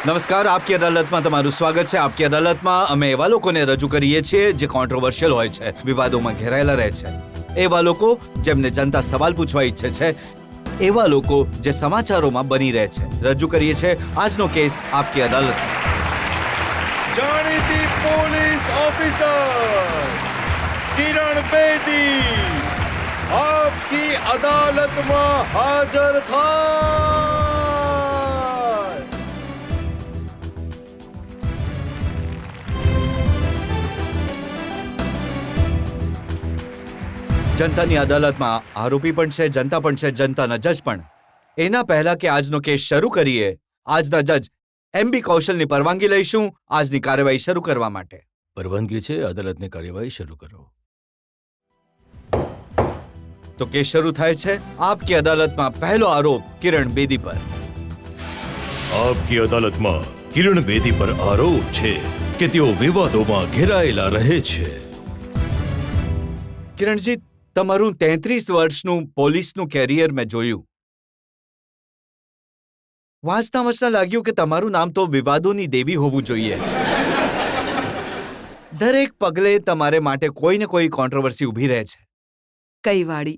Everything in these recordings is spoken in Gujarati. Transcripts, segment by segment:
નમસ્કાર, આપકી અદાલતમાં તમારું સ્વાગત છે. આપકી અદાલતમાં અમે એવા લોકોને રજૂ કરીએ છીએ જે કોન્ટ્રોવર્શિયલ હોય છે, વિવાદોમાં ઘેરાયેલા રહે છે, એવા લોકો જેમને જનતા સવાલ પૂછવા ઈચ્છે છે, એવા લોકો જે સમાચારોમાં બની રહે છે. રજૂ કરીએ છીએ આજનો કેસ આપકી અદાલતમાં. જાણીતી પોલીસ ઓફિસર કિરણ બેદી આપકી અદાલતમાં હાજર થાય. જનતાની અદાલતમાં આરોપી પણ છે, જનતા પણ છે, જનતાના જજ પણ. એના પહેલા કે આજનો કેસ શરૂ કરીએ, આજના જજ એમ.બી. કૌશલની પરવાનગી લઈશું આજની કાર્યવાહી શરૂ કરવા માટે. પરવાનગી છે, અદાલતની કાર્યવાહી શરૂ કરો. તો કેસ શરૂ થાય છે. આપકી અદાલતમાં પહેલો આરોપ કિરણ બેદી પર. આપકી અદાલતમાં કિરણ બેદી પર આરોપ છે કે તેઓ વિવાદોમાં ઘેરાયેલા રહે છે. કિરણજી, તમારું 33 વર્ષનું પોલીસનું કેરિયર મેં જોયું. વાંચતા વાંચતા લાગ્યું કે તમારું નામ તો વિવાદોની દેવી હોવું જોઈએ. દરેક પગલે તમારે માટે કોઈ ને કોઈ કોન્ટ્રોવર્સી ઊભી રહે છે. કઈ વાળી?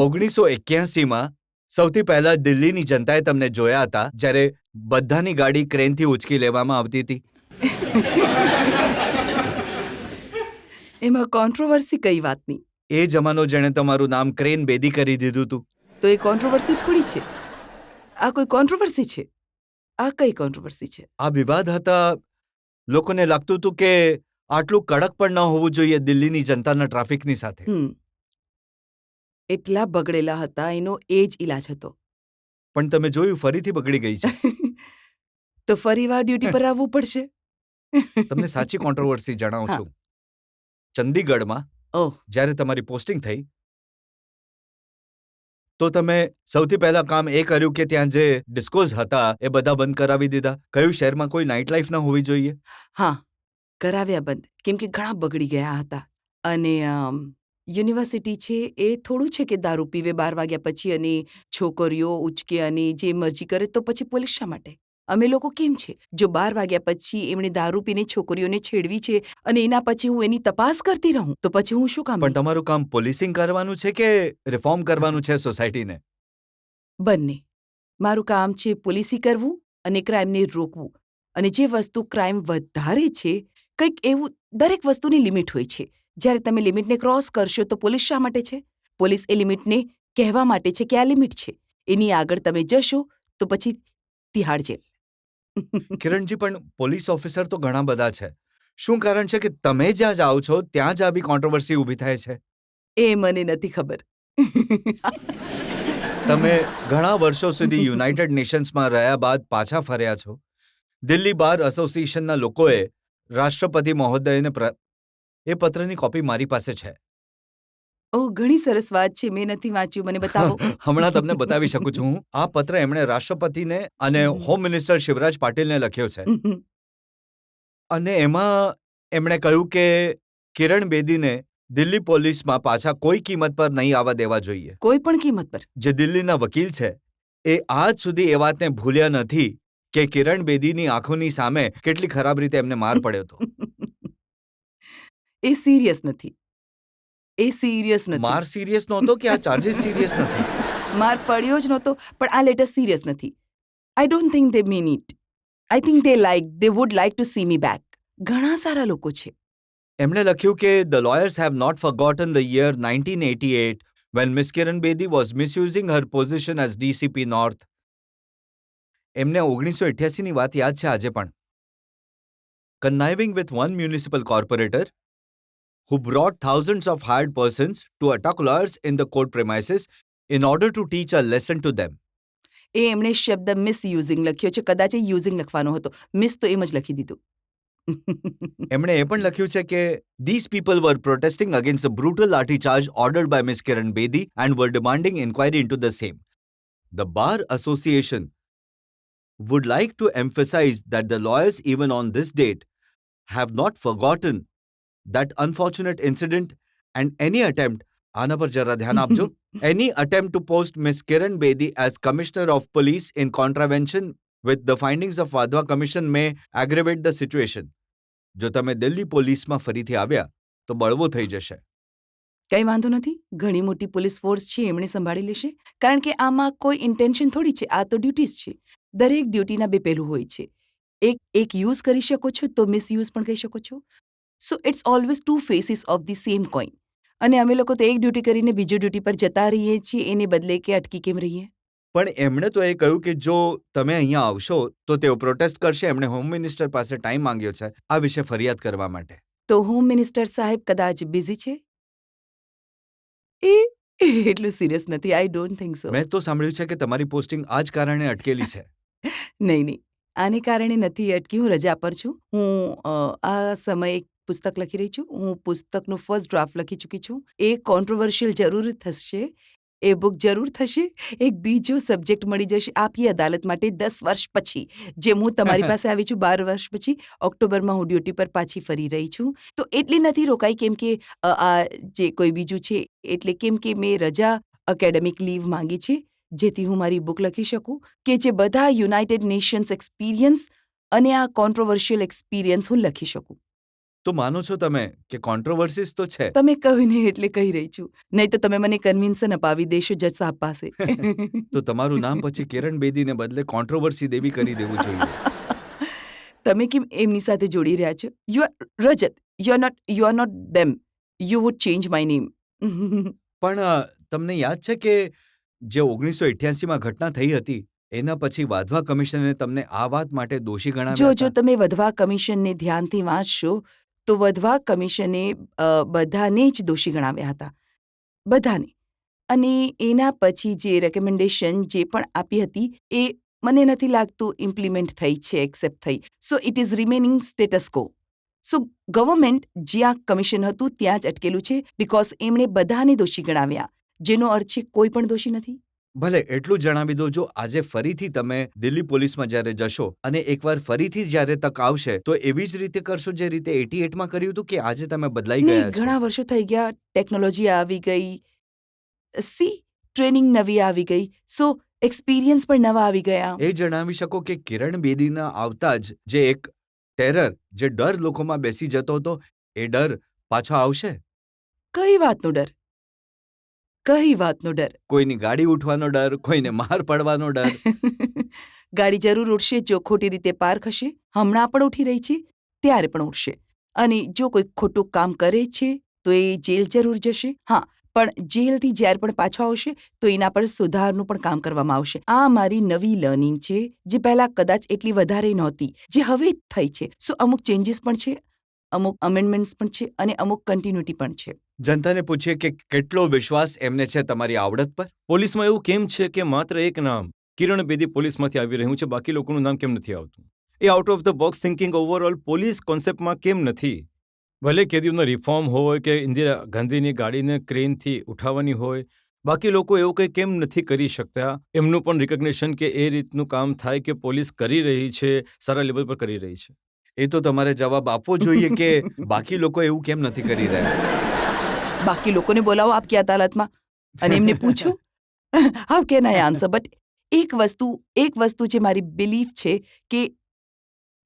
1981માં સૌથી પહેલા દિલ્હીની જનતાએ તમને જોયા હતા જ્યારે બધાની ગાડી ક્રેનથી ઉંચકી લેવામાં આવતી હતી. એમાં કોન્ટ્રોવર્સી કઈ વાતની? એ જમાનો જેણે તમારું નામ ક્રેન બેદી કરી દીધું હતું. તો એ કોન્ટ્રોવર્સી થોડી છે. આ કોઈ કોન્ટ્રોવર્સી છે? આ કઈ કોન્ટ્રોવર્સી છે? આ વિવાદ હતા. લોકોને લાગતું હતું કે આટલું કડક પણ ન હોવું જોઈએ દિલ્હીની જનતાના ટ્રાફિકની સાથે. એટલા બગડેલા હતા, એનો એ જ ઈલાજ હતો. પણ તમે જોયું, ફરીથી બગડી ગઈ છે. તો ફરીવાર ડ્યુટી પર આવવું પડશે. તમને સાચી કોન્ટ્રોવર્સી જણાવું છું. ચંદીગઢમાં ઓહ, જ્યારે તમારી પોસ્ટિંગ થઈ તો તમે સૌથી પહેલા કામ એ કર્યું કે ત્યાં જે ડિસ્કોઝ હતા એ બધા બંધ કરાવી દીધા. કયું શહેરમાં કોઈ નાઇટ લાઈફ ન હોવી જોઈએ? હા, કરાવ્યા બંધ, કેમ કે ઘણા બગડી ગયા હતા. અને યુનિવર્સિટી છે એ થોડું છે કે દારૂ પીવે 12 વાગ્યા પછી અને છોકરીઓ ઉચકે અને જે મરજી કરે, તો પછી પોલીસ શા માટે? અમે લોકો કેમ છે, જો 12 વાગ્યા પછી એમણે દારૂ પીને છોકરીઓને છેડવી છે અને એના પછી હું એની તપાસ કરતી રહું, તો પછી હું શું કામ? પણ તમારું કામ પોલીસિંગ કરવાનું છે કે રિફોર્મ કરવાનું છે સોસાયટીને? બંને. મારું કામ છે પોલીસી કરવું અને ક્રાઇમને રોકવું. અને જે વસ્તુ ક્રાઇમ વધારે છે, કંઈક એવું, દરેક વસ્તુની લિમિટ હોય છે. જ્યારે તમે લિમિટને ક્રોસ કરશો તો પોલીસ શા માટે છે? પોલીસ એ લિમિટને કહેવા માટે છે કે આ લિમિટ છે. એની આગળ તમે જશો તો પછી તિહાડ જેલ. કિરણજી, પણ પોલીસ ઓફિસર તો ઘણા બધા છે. શું કારણ છે કે તમે જ્યાં જાઓ છો ત્યાં જ આવી કોન્ટ્રોવર્સી ઊભી થાય છે? એ મને નથી ખબર. તમે ઘણા વર્ષો સુધી યુનાઇટેડ નેશન્સમાં રહ્યા બાદ પાછા ફર્યા છો. દિલ્હી બાર એસોસિએશનના લોકોએ રાષ્ટ્રપતિ મહોદયને એ પત્રની કોપી મારી પાસે છે. ઓહ, ઘણી સરસ વાત છે. મેં નથી વાંચ્યું, મને બતાવો. હમણાં તમને બતાવી શકું છું. આ પત્ર એમણે રાષ્ટ્રપતિને અને હોમ મિનિસ્ટર શિવરાજ પાટીલને લખ્યો છે. અને એમાં એમણે કહ્યું કે કિરણ બેદીને દિલ્હી પોલીસમાં પાછા કોઈ કિંમત પર નહીં આવવા દેવા જોઈએ. કોઈ પણ કિંમત પર? જે દિલ્હીના વકીલ છે એ આજ સુધી એ વાતને ભૂલ્યા નથી કે કિરણ બેદીની આંખોની સામે કેટલી ખરાબ રીતે એમને માર પડ્યો હતો. એ સિરિયસ નથી. એ સિરિયસ નથી. માર સિરિયસ નહોતો કે આ ચાર્જીસ સિરિયસ નથી? માર પડ્યો જ નહોતો, પણ આ લેટર સિરિયસ નથી. I don't think they mean it. I think they would like to see me back. ઘણા સારા લોકો છે. એમણે લખ્યું કે the lawyers have not forgotten the year 1988 when Miss Kiran Bedi was misusing her position as DCP North. એમને 1988ની વાત યાદ છે આજે પણ. Conniving with one municipal corporator who brought thousands of hired persons to attack lawyers in the court premises in order to teach a lesson to them. એ એમણે શબ્દ મિસયુઝિંગ લખ્યો છે. કદાચ એ યુઝિંગ લખવાનો હતો. મિસ તો એમ જ લખી દીધું. એમણે એ પણ લખ્યું છે કે these people were protesting against the brutal laఠીચાર્જ ordered by Miss Kiran Bedi and were demanding inquiry into the same. The Bar Association would like to emphasize that the lawyers even on this date have not forgotten that unfortunate incident and any attempt, આના પર જરા ધ્યાન આપજો, any attempt to post Miss Kiran Bedi as Commissioner of Police in contravention with the findings of Wadhwa Commission may aggravate the situation. જો તમે દિલ્હી પોલીસમાં ફરીથી આવ્યા તો બળવો થઈ જશે. કંઈ વાંધો નથી, ઘણી મોટી પોલીસ ફોર્સ છે, એમણે સંભાળી લેશે. કારણ કે આમાં કોઈ ઇન્ટેન્શન થોડી છે, આ તો ડ્યુટીઝ છે. દરેક ડ્યુટીના બે પહેલું હોય છે. એક યુઝ કરી શકો છો તો મિસયુઝ પણ કહી શકો છો. So it's always two faces of the same coin. અને અમે લોકો તો એક ડ્યુટી કરીને બીજી ડ્યુટી પર જતા રહીએ છીએ, એને બદલે કે અટકી કેમ રહીએ? પણ એમણે તો એ કહ્યું કે જો તમે અહીંયા આવશો તો તેઓ પ્રોટેસ્ટ કરશે. એમણે હોમ મિનિસ્ટર પાસે ટાઈમ માંગ્યો છે આ વિશે ફરિયાદ કરવા માટે. તો હોમ મિનિસ્ટર સાહેબ કદાચ બિઝી છે? એટલું સિરિયસ નથી. I don't think so. મેં તો સાંભળ્યું છે કે તમારી પોસ્ટિંગ આ જ કારણે અટકેલી છે. નહીં, આને કારણે નથી અટકી. હું રજા પર છું. હું આ સમયે એક પુસ્તક લખી રહી છું. હું પુસ્તકનું ફર્સ્ટ ડ્રાફ્ટ લખી ચૂકી છું. એ કોન્ટ્રોવર્શિયલ જરૂર થશે. એ બુક જરૂર થશે. એક બીજો સબ્જેક્ટ મળી જશે આપી અદાલત માટે 10 વર્ષ પછી. જેમ હું તમારી પાસે આવી છું 12 વર્ષ પછી. ઓક્ટોબરમાં હું ડ્યુટી પર પાછી ફરી રહી છું. તો એટલી નથી રોકાઈ કેમ કે આ જે કોઈ બીજું છે એટલે કેમ કે મેં રજા એકેડેમિક લીવ માંગી છે જેથી હું મારી બુક લખી શકું કે જે બધા યુનાઇટેડ નેશન્સ એક્સપિરિયન્સ અને આ કોન્ટ્રોવર્શિયલ એક્સપિરિયન્સ હું લખી શકું. તો માનો છો તમે કે કોન્ટ્રોવર્સીસ તો છે? તમે કહ્યું ને એટલે કહી રહી છું. નહીં તો તમે મને કન્વિન્સન અપાવી દેશો જજ સાહેબ પાસે. તો તમારું નામ પછી કિરણ બેદીને બદલે કોન્ટ્રોવર્સી દેવી કરી દેવું જોઈએ. તમે કેમ એમની સાથે જોડી રહ્યા છો? Rajat, you are not them. You would change my name. પણ તમને યાદ છે કે જે 1988માં ઘટના થઈ હતી એના પછી વાધવા કમિશને તમને આ વાત માટે દોષી ગણાવ્યા જો હતા? તમે વધવા કમિશનને ધ્યાનથી વાંચશો તો વધવા કમિશને બધાને જ દોષી ગણાવ્યા હતા. બધાને. અને એના પછી જે રેકમેન્ડેશન જે પણ આપી હતી એ મને નથી લાગતું ઇમ્પ્લિમેન્ટ થઈ છે, એક્સેપ્ટ થઈ. So it is remaining status કો. સો ગવર્મેન્ટ જ્યાં કમિશન હતું ત્યાં જ અટકેલું છે બિકોઝ એમણે બધાને દોષી ગણાવ્યા, જેનો અર્થ છે કોઈ પણ દોષી નથી. ભલે એટલું જણાવી દો, જો આજે ફરીથી તમે દિલ્હી પોલીસમાં જ્યારે જશો અને એકવાર ફરીથી જ્યારે તક આવશે તો એવી જ રીતે કરશો જે રીતે 88માં કર્યું હતું કે આજે તમે બદલાઈ નહીં, ગયા છો? ઘણા વર્ષો થઈ ગયા, ટેકનોલોજી આવી ગઈ, ટ્રેનિંગ નવી આવી ગઈ, સો એક્સપિરિયન્સ પણ નવા આવી ગયા. એ જણાવી શકો કે કિરણ બેદીના આવતા જ જે એક ટેરર, જે ડર લોકોમાં બેસી જતો હતો એ ડર પાછો આવશે? કઈ વાતનો ડર? કઈ વાતનો ડર? કોઈની ગાડી ઉઠવાનો ડર, કોઈને માર પડવાનો ડર. ગાડી જરૂર ઉઠશે જો ખોટી રીતે પાર્ક હશે. હમણાં પણ ઉઠી રહી છે, ત્યારે પણ ઉઠશે. અને જો કોઈ ખોટું કામ કરે છે તો એ જેલ જરૂર જશે. હા, પણ જેલથી જ્યારે પણ પાછો આવશે તો એના પર સુધારનું પણ કામ કરવામાં આવશે. આ મારી નવી લર્નિંગ છે જે પહેલાં કદાચ એટલી વધારે નહોતી, જે હવે થઈ છે. સો અમુક ચેન્જીસ પણ છે, અમુક અમેન્ડમેન્ટ્સ પણ છે અને અમુક કન્ટિન્યુટી પણ છે. જનતાને પૂછીએ કે કેટલો વિશ્વાસ એમને છે તમારી આવડત પર? પોલીસમાં એવું કેમ છે કે માત્ર એક નામ કિરણ બેદી પોલીસમાંથી આવી રહ્યું છે, બાકી લોકોનું નામ કેમ નથી આવતું? એ out of the box thinking overall police કોન્સેપ્ટમાં કેમ નથી? ભલે કેદીઓનો રિફોર્મ હોય કે ઇન્દિરા ગાંધીની ગાડીને ક્રેનથી ઉઠાવવાની હોય, બાકી લોકો એવું કંઈ કેમ નથી કરી શકતા? એમનું પણ રિકગ્નિશન કે એ રીતનું કામ થાય કે પોલીસ કરી રહી છે, સારા લેવલ પર કરી રહી છે. એ તો તમારે જવાબ આપવો જોઈએ કે બાકી લોકો એવું કેમ નથી કરી રહ્યા? બાકી લોકોને બોલાવો આપકી અદાલતમાં અને એમને પૂછો. How can I answer? But એક વસ્તુ જે મારી બિલીફ છે કે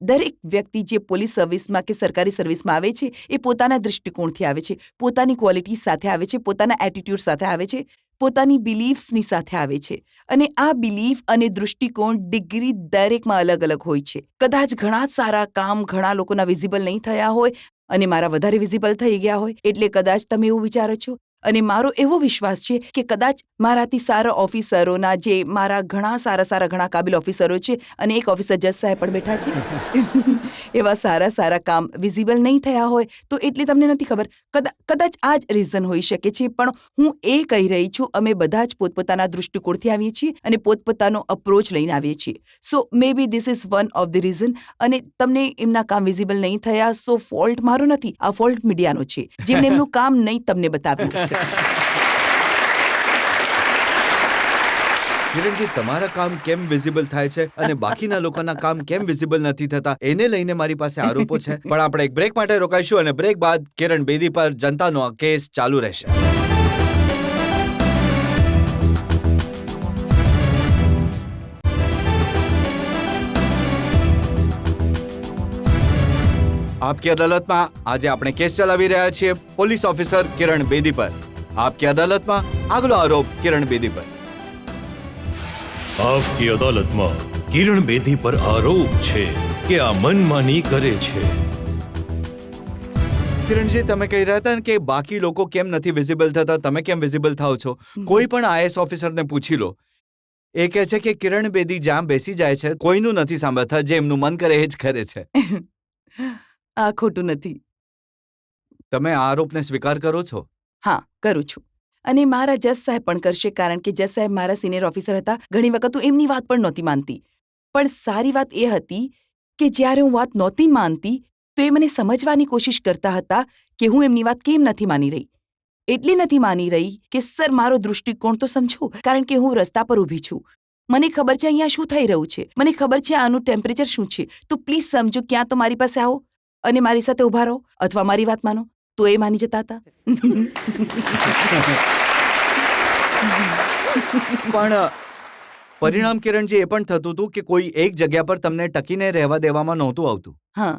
દરેક વ્યક્તિ જે પોલીસ સર્વિસમાં કે સરકારી સર્વિસમાં આવે છે એ પોતાના દૃષ્ટિકોણથી આવે છે, પોતાની ક્વોલિટી સાથે આવે છે, પોતાના એટીટ્યુડ સાથે આવે છે, પોતાની બિલીફ્સની સાથે આવે છે. અને આ બિલીફ અને દૃષ્ટિકોણ ડિગ્રી દરેકમાં અલગ અલગ હોય છે. કદાચ ઘણા જ સારા કામ ઘણા લોકોના વિઝિબલ નહીં થયા હોય અને મારા વધારે વિઝિબલ થઈ ગયા હોય એટલે કદાચ તમે એવું વિચારો છો. અને મારો એવો વિશ્વાસ છે કે કદાચ મારાથી સારા ઓફિસરોના જે મારા ઘણા કાબિલ ઓફિસરો છે અને એક ઓફિસર જજ સાહેબ પણ બેઠા છે, એવા સારા કામ વિઝિબલ નહીં થયા હોય તો એટલે તમને નથી ખબર. કદાચ આ જ રીઝન હોઈ શકે છે. પણ હું એ કહી રહી છું અમે બધા જ પોતપોતાના દૃષ્ટિકોણથી આવીએ છીએ અને પોતપોતાનો અપ્રોચ લઈને આવીએ છીએ. So maybe this is one of the reason. અને તમને એમના કામ વિઝિબલ નહીં થયા સો ફોલ્ટ મારો નથી, આ ફોલ્ટ મીડિયાનો છે જેમણે એમનું કામ નહીં તમને બતાવ્યું. કિરણજી, તમારા કામ કેમ વિઝિબલ થાય છે અને બાકીના લોકોના કામ કેમ વિઝિબલ નથી થતા એને લઈને મારી પાસે આરોપો છે. પણ આપણે એક બ્રેક માટે રોકાઈશું અને બ્રેક બાદ કિરણ બેદી પર જનતાનો આ કેસ ચાલુ રહેશે. આપકી અદાલતમાં આજે આપણે કેસ ચલાવી રહ્યા છીએ પોલીસ ઓફિસર કિરણ બેદી પર. આપકી અદાલતમાં આગલો આરોપ કિરણ બેદી પર. આપકી અદાલતમાં કિરણ બેદી પર આરોપ છે કે આ મનમાની કરે છે. કિરણજી, તમે કહી રહ્યા હતા ને કે બાકી લોકો કેમ નથી વિઝિબલ થતા, તમે કેમ વિઝિબલ થાઓ છો? કોઈ પણ આઈએએસ ઓફિસરને પૂછી લો, એ કહે છે કે કિરણ બેદી જ્યાં બેસી જાય છે કોઈનું નથી સાંભળતા, જે એમનું મન કરે એ જ કરે છે. આ ખોટું નથી. તમે આ આરોપને સ્વીકાર કરો છો? હા, કરું છું. અને મારા જજ સાહેબ પણ કરશે, કારણ કે જજ સાહેબ મારા સિનિયર ઓફિસર હતા. ઘણી વખત હું એમની વાત પણ નહોતી માનતી. પણ સારી વાત એ હતી કે જ્યારે હું વાત નહોતી માનતી તો એ મને સમજવાની કોશિશ કરતા હતા કે હું એમની વાત કેમ નથી માની રહી. એટલે નથી માની રહી કે સર મારો દૃષ્ટિકોણ તો સમજો, કારણ કે હું રસ્તા પર ઊભી છું. મને ખબર છે અહીંયા શું થઈ રહ્યું છે, મને ખબર છે આનું ટેમ્પરેચર શું છે. તો પ્લીઝ સમજો, ક્યાં તો મારી પાસે આવો અને મારી સાથે ઊભા રહો, અથવા મારી વાત માનો. તો એ માની જતા હતા. પણ પરિણામ કિરણજી એ પણ થતું હતું કે કોઈ એક જગ્યા પર તમને ટકીને રહેવા દેવામાં નહોતું આવતું. હા,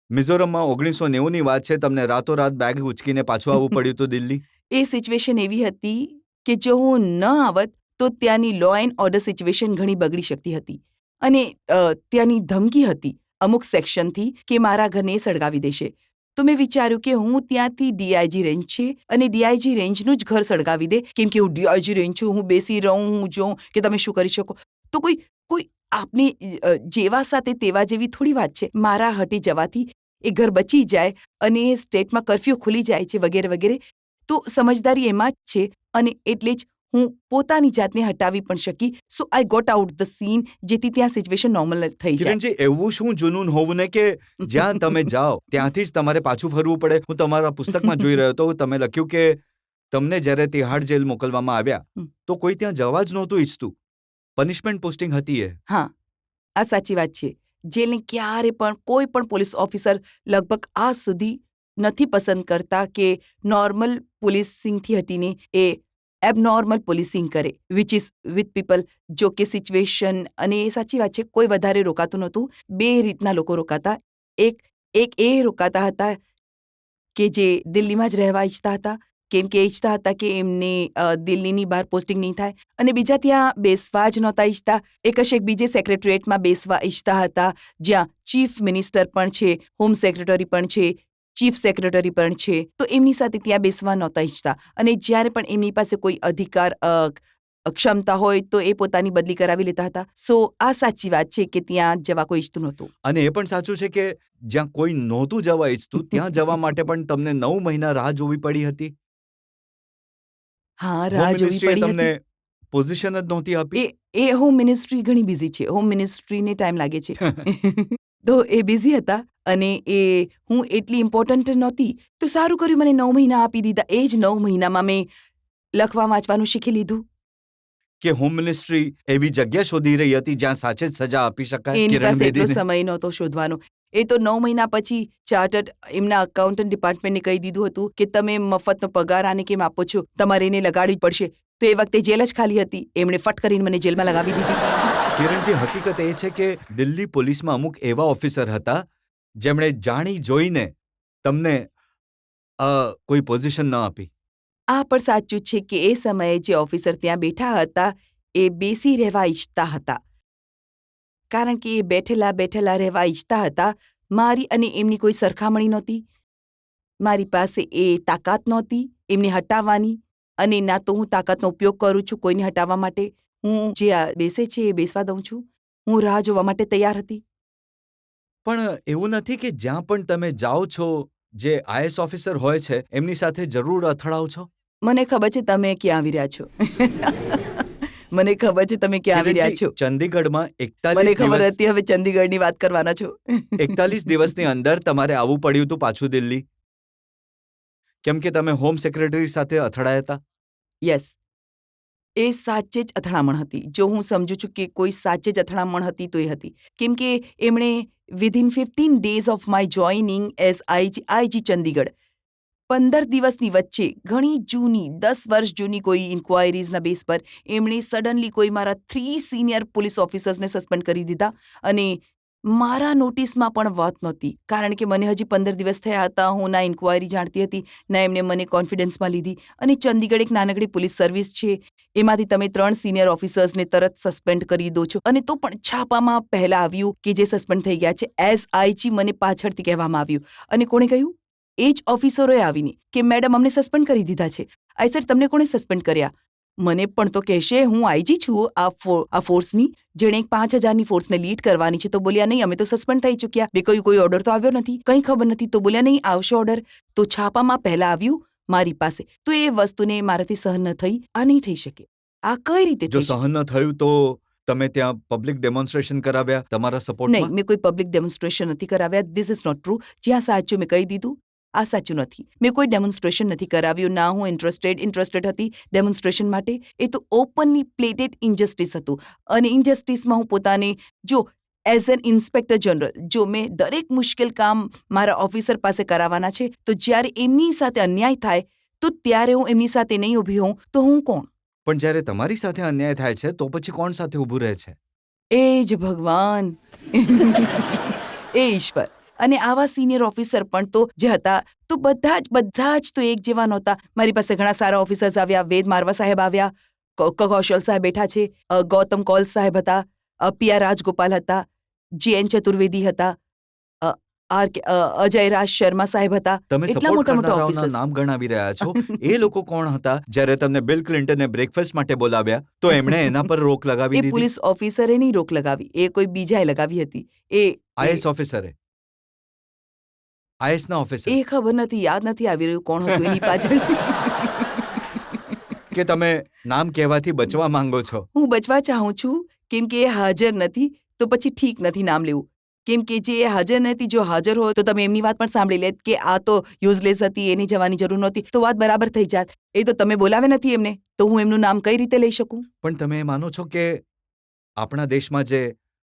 મિઝોરમમાં 1990ની વાત છે, તમને રાતોરાત બેગ ઉચકીને પાછું આવવું પડ્યું હતું દિલ્હી. એ સિચ્યુએશન એવી હતી કે જો હું ન આવત તો ત્યાંની લો એન્ડ ઓર્ડર સિચ્યુએશન ઘણી બગડી શકતી હતી. અને ત્યાંની ધમકી હતી અમુક સેક્શનથી કે મારા ઘરને સળગાવી દેશે. તો મેં વિચાર્યું કે હું ત્યાંથી ડીઆઈજી રેન્જ છે અને ડીઆઈજી રેન્જનું જ ઘર સળગાવી દે, કેમ કે હું ડીઆઈજી રેન્જ છું, હું બેસી રહું, હું જોઉં કે તમે શું કરી શકો. તો કોઈ આપને જેવા સાથે તેવા જેવી થોડી વાત છે. મારા હટી જવાથી એ ઘર બચી જાય અને સ્ટેટમાં કર્ફ્યુ ખુલી જાય છે વગેરે વગેરે. તો સમજદારી એમાં જ છે, અને એટલે જ હું પોતાની જાતને હટાવી પણ શકી. So I got out the scene, જેથી ત્યાં સિચ્યુએશન નોર્મલ થઈ જાય. કિરણજી, એવું શું જૂનૂન હોવું ને કે જ્યાં તમે જાઓ ત્યાંથી જ તમારે પાછું ફરવું પડે? હું તમારા પુસ્તકમાં જોઈ રહ્યો હતો, તમે લખ્યું કે તમને જ્યારે તિહાડ જેલ મોકલવામાં આવ્યા તો કોઈ ત્યાં જવા જ નહોતું ઈચ્છતું. પનિશમેન્ટ પોસ્ટિંગ હતી એ. હા, આ સાચી વાત છે. જેલને ક્યારે પણ કોઈ પણ પોલીસ ઓફિસર લગભગ આજ સુધી નથી પસંદ કરતા કે નોર્મલ પોલીસિંગથી હટીને એ એબનોર્મલ પોલીસિંગ કરે, વિચ ઇઝ વિથ પીપલ. જો કે સિચ્યુએશન, અને એ સાચી વાત છે, કોઈ વધારે રોકાતું નહોતું. બે રીતના લોકો રોકાતા. એક એ રોકાતા હતા કે જે દિલ્હીમાં જ રહેવા ઈચ્છતા હતા, કેમ કે ઈચ્છતા હતા કે એમને દિલ્હીની બહાર પોસ્ટિંગ નહીં થાય. અને બીજા ત્યાં બેસવા જ નહોતા ઈચ્છતા. એ કશેક બીજે સેક્રેટરીએટમાં બેસવા ઈચ્છતા હતા, જ્યાં ચીફ મિનિસ્ટર પણ છે, હોમ સેક્રેટરી પણ છે, ચીફ સેક્રેટરી પણ છે. તો એમની સાથે ત્યાં બેસવા નહોતા ઈચ્છતા. અને જ્યારે પણ એમની પાસે કોઈ અધિકાર ક્ષમતા હોય તો એ પોતાની બદલી કરાવી લેતા હતા. સો આ સાચી વાત છે કે ત્યાં જવા કોઈ ઈચ્છતું નહોતું. અને એ પણ સાચું છે કે જ્યાં કોઈ નહોતું જવા ઈચ્છતું ત્યાં જવા માટે પણ તમને 9 મહિના રાહ જોવી પડી હતી. હા, હોમ રાહ જોવી મિનિસ્ટ્રીએ પડી તમને હતી. પોઝિશન જ નહોતી આપી. એ હોમ મિનિસ્ટ્રી ઘણી બિઝી છે. હોમ મિનિસ્ટ્રીને ટાઈમ લાગે છે. તો એ બિઝી હતા અને હું એટલી ઇમ્પોર્ટન્ટ નહોતી. તો સારું કર્યું, મને 9 મહિના આપી દીધા. એ જ 9 મહિનામાં મેં લખવા વાંચવાનું શીખી લીધું. કે હોમ મિનિસ્ટ્રી એવી જગ્યા શોધી રહી હતી જ્યાં સાચે જ સજા આપી શકાય એની કિરણ પાસે એટલો બેદીને. સમય નહોતો શોધવાનો. એ તો 9 મહિના પછી ચાર્ટર્ડ એમના અકાઉન્ટન્ટ ડિપાર્ટમેન્ટને કહી દીધું હતું કે તમે મફતનો પગાર આને કેમ આપો છો, તમારે એને લગાડવી જ પડશે. તો એ વખતે જેલ જ ખાલી હતી. એમણે ફટ કરીને મને જેલમાં લગાવી દીધી. કિરણજી, હકીકત એ છે કે દિલ્હી પોલીસમાં અમુક એવા ઓફિસર હતા જેમણે જાણી જોઈને તમને કોઈ પોઝિશન ન આપી. આ પણ સાચું છે કે એ સમયે જે ઓફિસર ત્યાં બેઠા હતા એ બેસી રહેવા ઈચ્છતા હતા, કારણ કે એ બેઠેલા બેઠેલા રહેવા ઈચ્છતા હતા. મારી અને એમની કોઈ સરખામણી નહોતી. મારી પાસે એ તાકાત નહોતી એમને હટાવવાની, અને ના તો હું તાકાતનો ઉપયોગ કરું છું કોઈને હટાવવા માટે. હું જે બેસે છે એ બેસવા દઉં છું. હું રાહ જોવા માટે તૈયાર હતી. પણ એવું નથી કે જ્યાં પણ તમે જાઓ છો જે આઈએએસ ઓફિસર હોય છે એમની સાથે જરૂર અથડાવ છો? મને ખબર છે તમે ક્યાં આવી રહ્યા છો. મને ખબર છે તમે ક્યાં આવી રહ્યા કિરણજી, છો. ચંદીગઢમાં મને ખબર 41 હતી હવે ચંદીગઢની વાત કરવાના છો. 41 દિવસની અંદર તમારે આવવું પડ્યું હતું પાછું દિલ્હી, કેમ કે તમે હોમ સેક્રેટરી સાથે અથડાયા હતા. યસ, એ સાચે જ અથડામણ હતી. જો હું સમજુ છું કે કોઈ સાચે જ અથડામણ હતી તો એ હતી. કેમ કે એમણે within 15 days of my joining as IG Chandigarh 15 દિવસની વચ્ચે ઘણી જૂની 10 વર્ષ જૂની કોઈ ઇન્ક્વાયરીઝના બેઝ પર એમણે સડનલી કોઈ મારા 3 સિનિયર પોલીસ ઓફિસર્સને સસ્પેન્ડ કરી દીધા અને મારા નોટિસમાં પણ વાત નહોતી, કારણ કે મને હજી 15 દિવસ થયા હતા. હું ના ઇન્ક્વાયરી જાણતી હતી, ના એમને મને કોન્ફિડન્સમાં લીધી. અને ચંદીગઢ એક નાનકડી પોલીસ સર્વિસ છે, એમાંથી તમે 3 સિનિયર ઓફિસર્સને તરત સસ્પેન્ડ કરી દો છો. અને તો પણ છાપામાં પહેલા આવ્યું કે જે સસ્પેન્ડ થઈ ગયા છે. એઝ આઈજી મને પાછળથી કહેવામાં આવ્યું. અને કોણે કહ્યું? એ જ ઓફિસરોએ આવીને કે મેડમ અમને સસ્પેન્ડ કરી દીધા છે. આઈ સર તમને કોણે સસ્પેન્ડ કર્યા? મને પણ તો કહેશે હું આઈજી છું આ ફોર્સની, જેણે 5000ની ફોર્સને લીડ કરવાની છે. તો બોલ્યા નહીં, અમે તો સસ્પેન્ડ થઈ ચૂક્યા. બે કોઈ ઓર્ડર તો આવ્યો નથી, કંઈ ખબર નથી. તો બોલ્યા નહીં, આવશે ઓર્ડર. તો છાપામાં પહેલા આવ્યું મારી પાસે. તો એ વસ્તુને મારાથી સહન ન થઈ. આ નહીં થઈ શકે. આ કઈ રીતે જો થઈ શકે? સહન ન થયું તો તમે ત્યાં પબ્લિક ડેમોન્સ્ટ્રેશન કરાવ્યા તમારા નહીં, સપોર્ટમાં? મેં કોઈ પબ્લિક ડેમોન્સ્ટ્રેશન નથી કરાવ્યા. This is not true. જ્યાં સાચું મેં કહી દીધું, આ સાચું નથી. મેં કોઈ ડેમોન્સ્ટ્રેશન નથી કરાવ્યું. ના હું ઇન્ટરેસ્ટેડ હતી ડેમોન્સ્ટ્રેશન માટે. એ તો ઓપનલી પ્લેટેડ ઇનજસ્ટિસ હતું. અને ઇનજસ્ટિસમાં હું પોતાને જો એઝ એન ઇન્સ્પેક્ટર જનરલ, જો મેં દરેક મુશ્કેલ કામ મારા ઓફિસર પાસે કરાવવાના છે, તો જ્યારે એમની સાથે અન્યાય થાય તો ત્યારે હું એમની સાથે નહીં ઊભી હોઉં તો હું કોણ? પણ જ્યારે તમારી સાથે અન્યાય થાય છે તો પછી કોણ સાથે ઊભું રહે છે? એ જ ભગવાન, એ ઈશ્વર. અને આવા સિનિયર ઓફિસર પણ તો જે હતા, તો બધા જ તો એક જેવા નહોતા. મારી પાસે ઘણા સારા ઓફિસર્સ આવ્યા. વેદ મારવા સાહેબ આવ્યા, કૌશલ સાહેબ બેઠા છે, ગૌતમ કૌલ સાહેબ હતા, પી.આર. રાજગોપાલ હતા, જે.એન. ચતુર્વેદી હતા, અજય રાજ શર્મા સાહેબ હતા. તમે એટલા સપોર્ટ મોટા કરનારાઓના ઓફિસર્સ. નામ ગણાવી રહ્યા છો. એ લોકો કોણ હતા? જ્યારે તમને બિલ ક્લિન્ટને બ્રેકફાસ્ટ માટે બોલાવ્યા તો એમણે એના પર રોક લગાવી એ દીધી. પોલીસ ઓફિસરે નહીં રોક લગાવી, એ કોઈ બીજાએ લગાવી હતી. આઈએસ ઓફિસરે, આઈએસના ઓફિસર એ ખબર નથી, યાદ નથી આવી રહ્યું કોણ હતું એની પાછળ. કે તમે નામ કહેવાથી બચવા માંગો છો? હું બચવા ચાહું છું, કેમ કે એ હાજર નથી. તો પછી ઠીક નથી નામ લેવું, કેમ કે જે હાજર નથી, જો હાજર હોય તો તમે એમની વાત પણ સાંભળી લેત કે આ તો યુઝલેસ હતી, એની જવાની જરૂર નહોતી, તો વાત બરાબર થઈ જાત. એ તો તમે બોલાવે નથી એમને, તો હું એમનું નામ કઈ રીતે લઈ શકું? પણ તમે માનો છો કે આપણા દેશમાં જે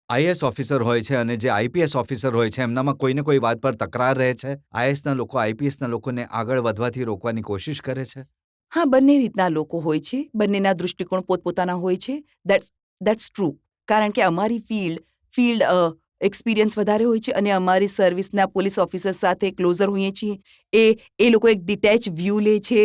આઈએસ ઓફિસર હોય છે અને જે આઈપીએસ ઓફિસર હોય છે એમનામાં કોઈને કોઈ વાત પર તકરાર રહે છે? આઈએસના લોકો આઈપીએસના લોકોને આગળ વધવાથી રોકવાની કોશિશ કરે છે? હા, બંને રીતના લોકો હોય છે, બંનેના દૃષ્ટિકોણ પોતપોતાના હોય છે. That's true. કારણ કે અમારી ફિલ્ડ એક્સપિરિયન્સ વધારે હોય છે અને અમારી સર્વિસના પોલીસ ઓફિસર સાથે ક્લોઝર હોઈએ છીએ. એ લોકો એક ડિટેચ વ્યૂ લે છે,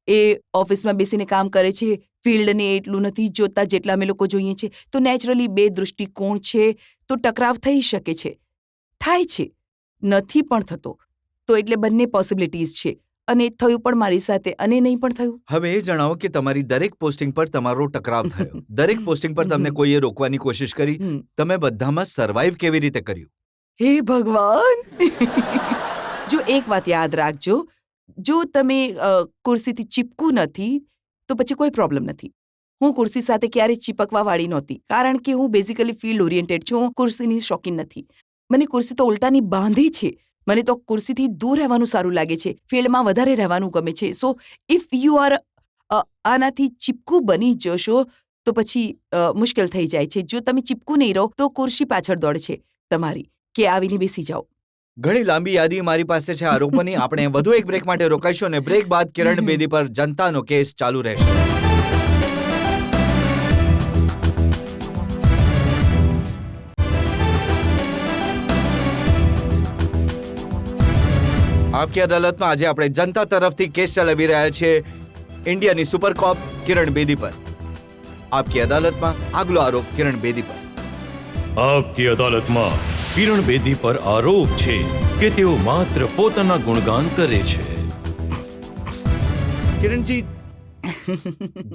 એ ઓફિસમાં બેસીને કામ કરે છે, ફિલ્ડને એટલું નથી જોતા જેટલા અમે લોકો જોઈએ છીએ. તો નેચરલી બે દૃષ્ટિકોણ છે, તો ટકરાવ થઈ શકે છે, થાય છે, નથી પણ થતો. તો એટલે બંને પોસિબિલિટીઝ છે. અને થયું પણ મારી સાથે, અને નહીં પણ થયું. હવે એ જણાવો કે તમારી દરેક પોસ્ટિંગ પર તમારો ટકરાવ થયો, દરેક પોસ્ટિંગ પર તમને કોઈએ રોકવાની કોશિશ કરી, તમે બધામાં સર્વાઈવ કેવી રીતે કર્યું? હે ભગવાન! જો એક વાત યાદ રાખજો, જો તમે ખુરશીથી ચીપકું નથી તો પછી કોઈ પ્રોબ્લેમ નથી. હું ખુરશી સાથે ક્યારેય ચીપકવા વાળી નહોતી, કારણ કે હું બેઝિકલી ફિલ્ડ ઓરિએન્ટેડ છું. હું ખુરશીની શોખીન નથી. મને ખુરશી તો ઉલટાની બાંધી છે. મને તો ખુરશીથી દૂર રહેવાનું સારું લાગે છે, ફિલ્ડમાં વધારે રહેવાનું ગમે છે. સો ઇફ યુ આર આનાથી ચીપકું બની જશો તો પછી મુશ્કેલ થઈ જાય છે. જો તમે ચીપકું નહીં રહો તો ખુરશી પાછળ દોડ છે તમારી કે આવીને બેસી જાઓ. ઘણી લાંબી યાદી મારી પાસે છે આરોપોની. આપણે વધુ એક બ્રેક માટે રોકાઈશું અને બ્રેક બાદ કિરણ બેદી પર જનતાનો કેસ ચાલુ રહેશે. આપકી અદાલતમાં આજે આપણે જનતા તરફથી કેસ ચલાવી રહ્યા છીએ ઇન્ડિયાની સુપર કોપ કિરણ બેદી પર. આપકી અદાલતમાં આગલો આરોપ કિરણ બેદી પર. આપકી અદાલતમાં કિરણ બેદી પર આરોપ છે કે તેઓ માત્ર પોતાના ગુણગાન કરે છે. કિરણજી,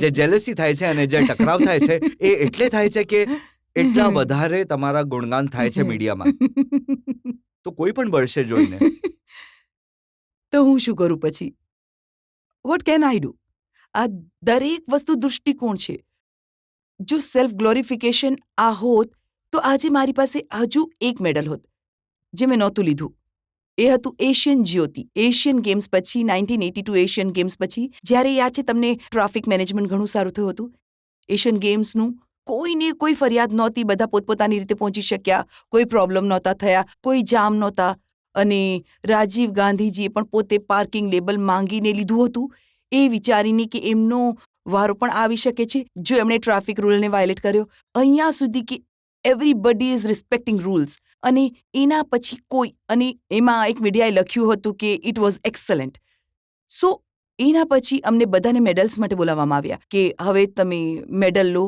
જે જેલસી થાય છે અને જે ટકરાવ થાય છે એ એટલે થાય છે કે એટલા વધારે તમારા ગુણગાન થાય છે મીડિયામાં, તો કોઈ પણ બળશે જોઈને. તો હું શું કરું પછી? What can I do? આ દરેક વસ્તુ દૃષ્ટિકોણ છે. જો સેલ્ફ ગ્લોરિફિકેશન આ હોત તો આજે મારી પાસે હજુ એક મેડલ હોત, જે મેં નહોતું લીધું. એ હતું એશિયન જ્યોતિ. એશિયન ગેમ્સ પછી, 1982 એશિયન ગેમ્સ પછી, જ્યારે યાદ છે તમને, ટ્રાફિક મેનેજમેન્ટ ઘણું સારું થયું હતું. એશિયન ગેમ્સનું કોઈને કોઈ ફરિયાદ નહોતી, બધા પોતપોતાની રીતે પહોંચી શક્યા, કોઈ પ્રોબ્લેમ નહોતા થયા, કોઈ જામ નહોતા. અને રાજીવ ગાંધીજીએ પણ પોતે પાર્કિંગ લેબલ માંગીને લીધું હતું, એ વિચારીને કે એમનો વારો પણ આવી શકે છે જો એમણે ટ્રાફિક રૂલને વાયોલેટ કર્યો. અહીંયા સુધી કે એવરીબડી ઇઝ રિસ્પેક્ટિંગ રૂલ્સ, અને એના પછી કોઈ, અને એમાં એક મીડિયાએ લખ્યું હતું કે ઇટ વોઝ એક્સલન્ટ. સો એના પછી અમને બધાને મેડલ્સ માટે બોલાવવામાં આવ્યા કે હવે તમે મેડલ લો.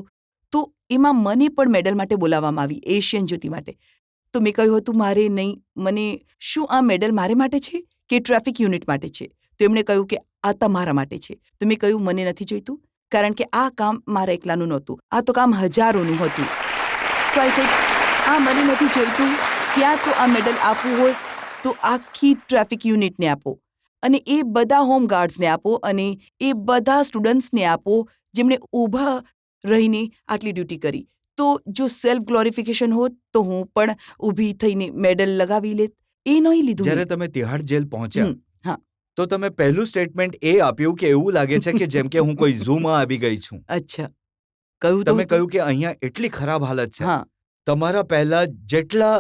તો એમાં મને પણ મેડલ માટે બોલાવવામાં આવી, એશિયન જ્યોતિ માટે. તો મેં કહ્યું હતું મારે નહીં, મને શું આ મેડલ મારે માટે છે કે ટ્રાફિક યુનિટ માટે છે? તો એમણે કહ્યું કે આ તમારા માટે છે. તો મેં કહ્યું મને નથી જોઈતું, કારણ કે આ કામ મારા એકલાનું નહોતું, આ તો કામ હજારોનું હતું. તો આઈ સેડ આ મને નથી જોઈતું. ક્યાં તો આ મેડલ આપવું હોય તો આખી ટ્રાફિક યુનિટને આપો, અને એ બધા હોમગાર્ડ્સને આપો, અને એ બધા સ્ટુડન્ટ્સને આપો જેમણે ઊભા રહીને આટલી ડ્યુટી કરી. તો જો સેલ્ફ ગ્લોરિફિકેશન હોત તો હું પણ ઊભી થઈને મેડલ લગાવી લેત. એ નહીં લીધું જ્યારે મેં. તમે તિહાડ જેલ પહોંચ્યા, હા. તો તમે પહેલું સ્ટેટમેન્ટ એ આપ્યું કે એવું લાગે છે કે જેમ કે હું કોઈ ઝૂમાં આવી ગઈ છું. અચ્છા, કહ્યું તો તમે હતું. કહ્યું કે અહીંયા એટલી ખરાબ હાલત છે. હા, તમારા પહેલા જેટલા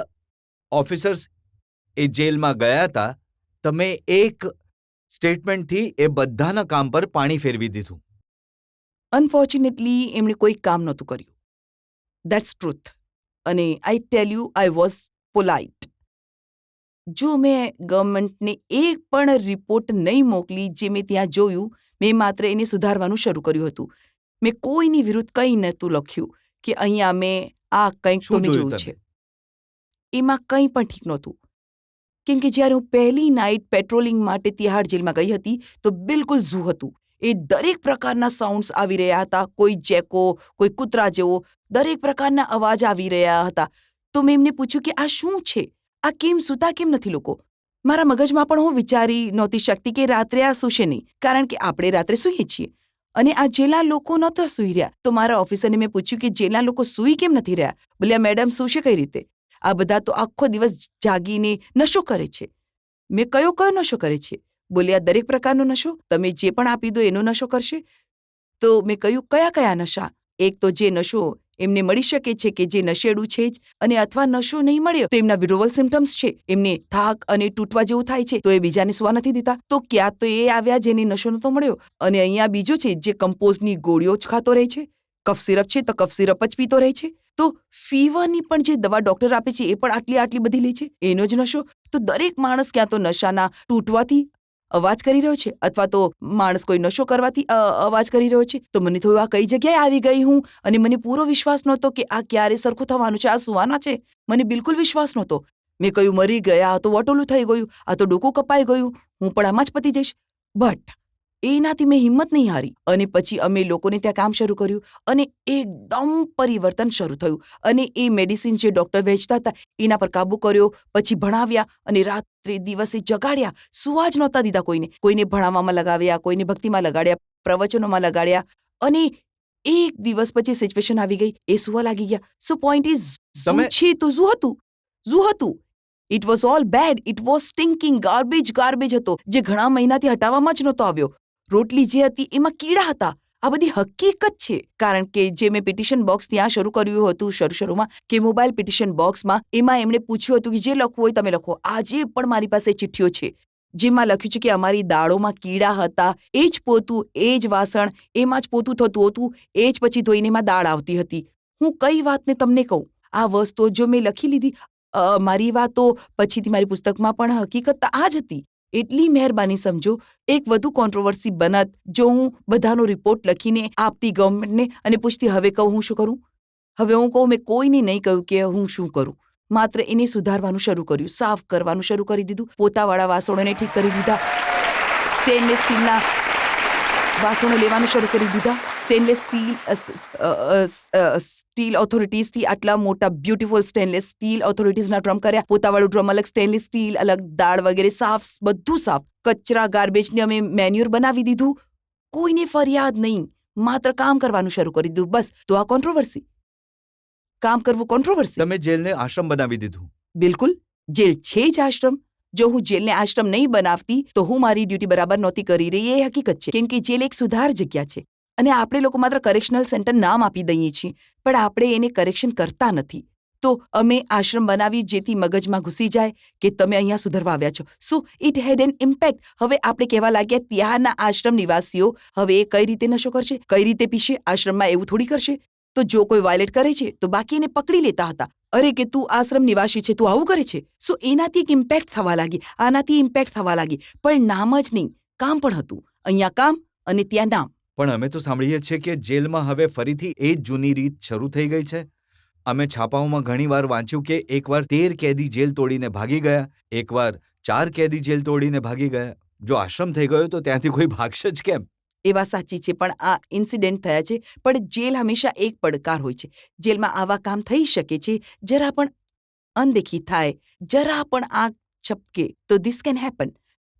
ઓફિસર્સ એ જેલમાં ગયા હતા, તમે એક સ્ટેટમેન્ટથી એ બધાના કામ પર પાણી ફેરવી દીધું. અનફોર્ચ્યુનેટલી એમણે કોઈ કામ નહોતું કર્યું. That's truth. અને I tell you, I was polite. જો મેં ગવર્મેન્ટને એક પણ રિપોર્ટ નહીં મોકલી જે મેં ત્યાં જોયું, મેં માત્ર એને સુધારવાનું શરૂ કર્યું હતું. મેં કોઈની વિરુદ્ધ કંઈ નહોતું લખ્યું કે અહીંયા મેં આ કંઈક તો શું મેં જોયું જોયું તમે? છે. એમાં કંઈ પણ ઠીક નહોતું. કેમ કે જ્યારે હું પહેલી નાઇટ પેટ્રોલિંગ માટે તિહાડ જેલમાં ગઈ હતી તો બિલકુલ ઝૂ હતું. એ દરેક પ્રકારના સાઉન્ડ્સ આવી રહ્યા હતા, કોઈ જેકો, કોઈ કૂતરા જેવો, દરેક પ્રકારના અવાજ આવી રહ્યા હતા. તો મેં એમને પૂછ્યું કે આ શું છે? આ કેમ સૂતા કેમ નથી લોકો? મારા મગજમાં પણ હું વિચારી નહોતી શકતી કે રાત્રે આ સૂશે નહીં, કારણ કે આપણે રાત્રે સૂઈએ છીએ અને આ જેલના લોકો નહોતા સૂઈ રહ્યા. તો મારા ઓફિસરને મેં પૂછ્યું કે જેલના લોકો સૂઈ કેમ નથી રહ્યા? બોલ્યા મેડમ સૂશે કઈ રીતે? આ બધા તો આખો દિવસ જાગીને નશો કરે છે. મેં કયો નશો કરે છે? બોલ્યા દરેક પ્રકારનો નશો, તમે જે પણ આપી દો એનો નશો કરશે. તો મેં કહ્યું કયા કયા નશા? એક તો જે નશો એમને મળી શકે છે કે જે નશેડું છે જ, અને અથવા નશો નહીં મળ્યો તો એમના વિડ્રોવલ સિમ્ટમ્સ છે, એમને થાક અને તૂટવા જેવું થાય છે તો એ બીજાને સુવા નથી દેતા. તો ક્યાં તો એ આવ્યા જેને નશો નતો મળ્યો, અને અહીંયા બીજો છે જે કમ્પોઝની ગોળીઓ જ ખાતો રહે છે. કફ સિરપ છે તો કફ સિરપ જ પીતો રહે છે. તો ફીવરની પણ જે દવા ડોક્ટર આપે છે એ પણ આટલી બધી લે છે, એનો જ નશો. તો દરેક માણસ ક્યાં તો નશાના તૂટવાથી અવાજ કરી રહ્યો છે, અથવા તો માણસ કોઈ નશો કરવાથી અવાજ કરી રહ્યો છે. તો મને થયું આ કઈ જગ્યાએ આવી ગઈ હું, અને મને પૂરો વિશ્વાસ નહોતો કે આ ક્યારે સરખું થવાનું છે, આ સુવાના છે. મને બિલકુલ વિશ્વાસ નહોતો. મેં કહ્યું મરી ગયા, આ તો વટોલું થઈ ગયું, આ તો ડોકું કપાઈ ગયું, હું પણ આમાં જ પતી જઈશ. બટ એનાથી મેં હિંમત નહીં હારી, અને પછી અમે લોકોને ત્યાં કામ શરૂ કર્યું, અને એકદમ પરિવર્તન શરૂ થયું. અને એ મેડિસિન્સ જે ડોક્ટર વેચતા હતા એના પર કાબુ કર્યો, પછી ભણાવ્યા, અને રાત્રે દિવસે જગાડ્યા, સુવા જ નહોતા દીધા કોઈને. કોઈને ભણાવવામાં લગાવ્યા, કોઈને ભક્તિમાં લગાડ્યા, પ્રવચનોમાં લગાડ્યા, અને એક દિવસ પછી સિચ્યુએશન આવી ગઈ, એ સુવા લાગી ગયા. સો પોઈન્ટ ઇઝ તમે- છે તો ઝૂ હતું. It was all bad. It was stinking garbage હતો, જે ઘણા મહિનાથી હટાવવામાં જ નહોતો આવ્યો. રોટલી જે હતી એમાં કીડા હતા. આ બધી હકીકત છે. કારણ કે જે મેં પિટિશન બોક્સ ત્યાં શરૂ કર્યું હતું શરૂમાં, કે મોબાઈલ પિટિશન બોક્સમાં, એમાં એમણે પૂછ્યું હતું કે જે લખવું હોય તમે લખો. આજે પણ મારી પાસે ચિઠ્ઠીઓ છે જેમાં લખ્યું છે કે અમારી દાળોમાં કીડા હતા, એ જ પોતું, એ જ વાસણ, એમાં જ પોતું થતું હતું, એ જ પછી ધોઈને એમાં દાળ આવતી હતી. હું કઈ વાતને તમને કહું, આ વસ્તુઓ જો મેં લખી લીધી, મારી વાતો પછીથી મારી પુસ્તકમાં પણ હકીકત આ જ હતી. એટલી મહેરબાની સમજો, એક વધુ કોન્ટ્રોવર્સી બનત જો હું બધાનો રિપોર્ટ લખીને આપતી ગવર્મેન્ટને અને પૂછતી હવે કહું હું શું કરું. હવે હું કહું મેં કોઈને નહીં કહ્યું કે હું શું કરું, માત્ર એને સુધારવાનું શરૂ કર્યું, સાફ કરવાનું શરૂ કરી દીધું, પોતાવાળા વાસણોને ઠીક કરી દીધા, સ્ટેનલેસ સ્ટીલના વાસણો લેવાનું શરૂ કરી દીધા. સ્ટેનલેસ સ્ટીલ ઓથોરિટીઝથી આટલા મોટા બ્યુટીફુલ સ્ટેનલેસ સ્ટીલ ઓથોરિટીઝના ડ્રમ કર્યા. પોતાવાળું ડ્રમ અલગ, સ્ટેનલેસ સ્ટીલ અલગ, દાળ વગેરે સાફ, બધું સાફ. કચરા ગાર્બેજને અમે મેન્યુઅર બનાવી દીધું. કોઈને ફરિયાદ નહીં, માત્ર કામ કરવાનું શરૂ કરી દીધું. બસ. તો આ કોન્ટ્રોવર્સી, કામ કરવું કોન્ટ્રોવર્સી. તમે જેલને આશ્રમ બનાવી દીધું. બિલકુલ. જેલ છે જ આશ્રમ. જો હું જેલને આશ્રમ નહીં બનાવતી તો હું મારી ડ્યુટી બરાબર નહોતી કરી રહી, એ હકીકત છે. કેમ કે જેલ એક સુધાર જગ્યા છે, અને આપણે લોકો માત્ર કરેક્શનલ સેન્ટર નામ આપી દઈએ છીએ, પણ આપણે એને કરેક્શન કરતા નથી. તો અમે આશ્રમ બનાવી જેથી મગજમાં ઘૂસી જાય કે તમે અહીંયા સુધરવા આવ્યા છો. So it head N impact. હવે આપણે કહેવા લાગ્યા ત્યાંના આશ્રમ નિવાસીઓ હવે એ કઈ રીતે નશો કરશે, કઈ રીતે પીશે, આશ્રમમાં એવું થોડી કરશે. તો જો કોઈ વાયલેટ કરે છે તો બાકી એને પકડી લેતા હતા. અરે કે તું આશ્રમ નિવાસી છે, તું આવું કરે છે. સો એનાથી એક ઇમ્પેક્ટ થવા લાગી, આનાથી ઇમ્પેક્ટ થવા લાગી. પણ નામ જ નહીં, કામ પણ હતું. અહીંયા કામ અને ત્યાં નામ. પણ અમે તો સાંભળીએ છીએ કે જેલમાં હવે ફરીથી એ જ જૂની રીત શરૂ થઈ ગઈ છે. અમે છાપાઓમાં ઘણીવાર વાંચ્યું કે એકવાર 13 કેદી જેલ તોડીને ભાગી ગયા, એકવાર 4 કેદી જેલ તોડીને ભાગી ગયા. જો આશ્રમ થઈ ગયો તો ત્યાંથી કોઈ ભાગશે જ કેમ? એ વાત સાચી છે, પણ આ ઇન્સિડન્ટ થયા છે. પણ જેલ હંમેશા એક પડકાર હોય છે. જેલમાં આવા કામ થઈ શકે છે. જરા પણ અનદેખી થાય, જરા પણ આંખ છપકે તો ધીસ કેન હેપન.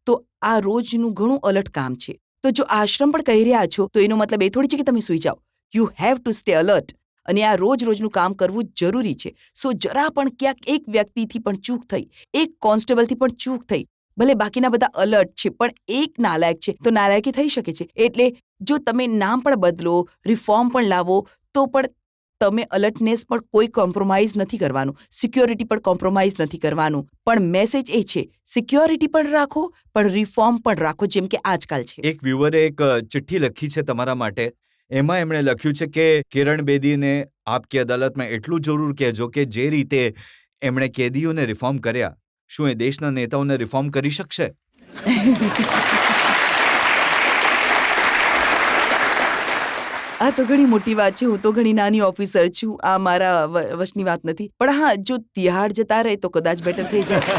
તો આ રોજનું ઘણું અલર્ટ કામ છે. તો જો આશ્રમ પણ કહી રહ્યા છો તો એનો મતલબ એ થોડી છે કે તમે સૂઈ જાઓ. You have to stay alert. અને આ રોજનું કામ કરવું જરૂરી છે. સો જરા પણ ક્યાંક એક વ્યક્તિથી પણ ચૂક થઈ, એક કોન્સ્ટેબલથી પણ ચૂક થઈ, ભલે બાકીના બધા અલર્ટ છે પણ એક નાલાયક છે તો નાલાયકી થઈ શકે છે. એટલે જો તમે નામ પણ બદલો, રિફોર્મ પણ લાવો, તો પણ તમે અલર્ટનેસ પણ કોઈ કોમ્પ્રોમાઇઝ નથી કરવાનું, સિક્યોરિટી પણ કોમ્પ્રોમાઇઝ નથી કરવાનું. પણ મેસેજ એ છે, સિક્યોરિટી પણ રાખો પણ રિફોર્મ પણ રાખો, જેમ કે આજકાલ છે. એક વ્યુઅરે એક ચિઠ્ઠી લખી છે તમારા માટે. એમાં એમણે લખ્યું છે કે કિરણ બેદીને આપકી અદાલતમાં એટલું જરૂર કહેજો કે જે રીતે એમણે કેદીઓને રિફોર્મ કર્યા, શું એ દેશના નેતાઓને રિફોર્મ કરી શકશે? આ તો ઘણી મોટી વાત છે. હું તો ઘણી નાની ઓફિસર છું. આ મારા વશની વાત નથી. પણ હા, જો તિહાડ જતા રહે તો કદાચ બેટર થઈ જાય.